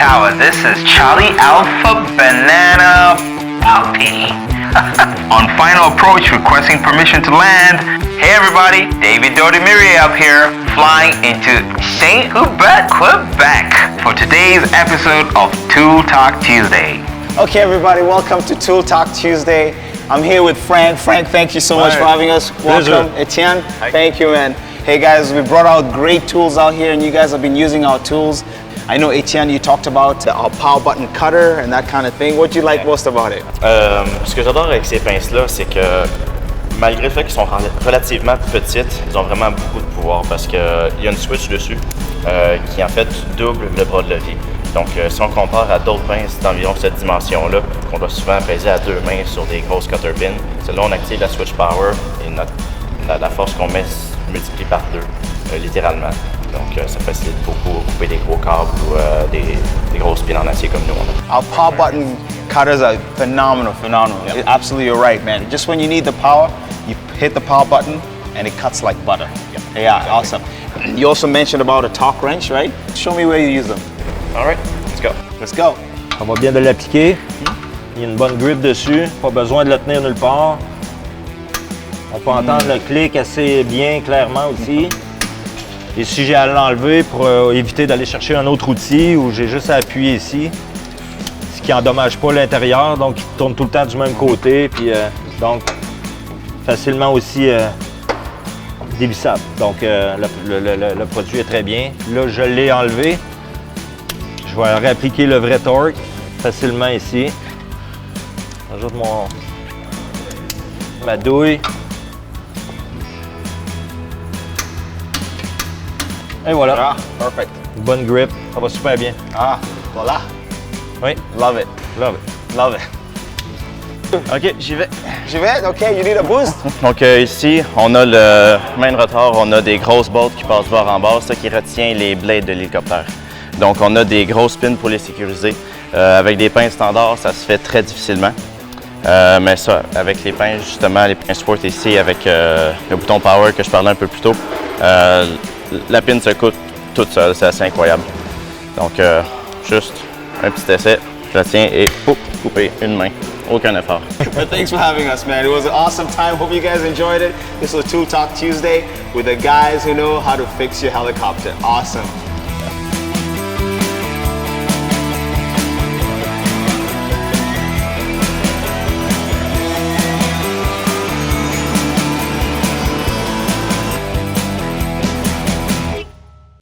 tower. This is Charlie Alpha Banana Puppy. On final approach, requesting permission to land. Hey everybody, David Dodemiri up here, flying into Saint Hubert, Quebec for today's episode of Tool Talk Tuesday. Okay everybody, welcome to Tool Talk Tuesday. I'm here with Frank. Frank, thank you so much for having us. Welcome. Etienne, thank you, man. Hey guys, we brought out great tools out here and you guys have been using our tools. I know Etienne, you talked about our power button cutter and that kind of thing. What do you like most about it? Ce que j'adore avec ces pinces-là, c'est que malgré le fait qu'ils sont relativement petites, ils ont vraiment beaucoup de pouvoir parce qu'il y a une switch dessus qui en fait double le bras de levier. Donc si on compare à d'autres pinces d'environ cette dimension-là, qu'on doit souvent peser à deux mains sur des grosses cutter pins, celle-là on active la switch power et la force qu'on met multipliée par deux, littéralement. Donc ça facilite beaucoup couper des gros câbles ou des grosses pins en acier comme nous on a. Our power button cutters are phenomenal. Yep. Absolutely, you're right, man. Just when you need the power, you hit the power button and it cuts like butter. Yep. Yeah, awesome. You also mentioned about a torque wrench, right? Show me where you use them. All right, let's go. Let's go. On va bien de l'appliquer. Il y a une bonne grip dessus, pas besoin de le tenir nulle part. On peut entendre le clic assez bien, clairement aussi. Et si j'ai à l'enlever pour éviter d'aller chercher un autre outil où j'ai juste à appuyer ici, ce qui n'endommage pas l'intérieur, donc il tourne tout le temps du même côté, puis donc facilement aussi dévissable. Donc le produit est très bien. Là, je l'ai enlevé. Je vais réappliquer le vrai torque facilement ici. J'ajoute ma douille. Et voilà. Ah, perfect. Bonne grip, ça va super bien. Ah, voilà. Oui. Love it. Love it. Love it. OK, j'y vais. J'y vais? OK, you need a boost? Donc ici, on a le main de rotor, on a des grosses bolts qui passent bord en bord, ça qui retient les blades de l'hélicoptère. Donc on a des grosses pins pour les sécuriser. Avec des pinces standards, ça se fait très difficilement. Mais ça, avec les pinces justement, les pinces Sport ici, avec le bouton Power que je parlais un peu plus tôt, la pin se coupe toute seule, c'est assez incroyable. Donc juste un petit essai, je la tiens et pouf, couper une main. Aucun effort. Thanks for having us, man. It was an awesome time. Hope you guys enjoyed it. This was Tool Talk Tuesday with the guys who know how to fix your helicopter. Awesome.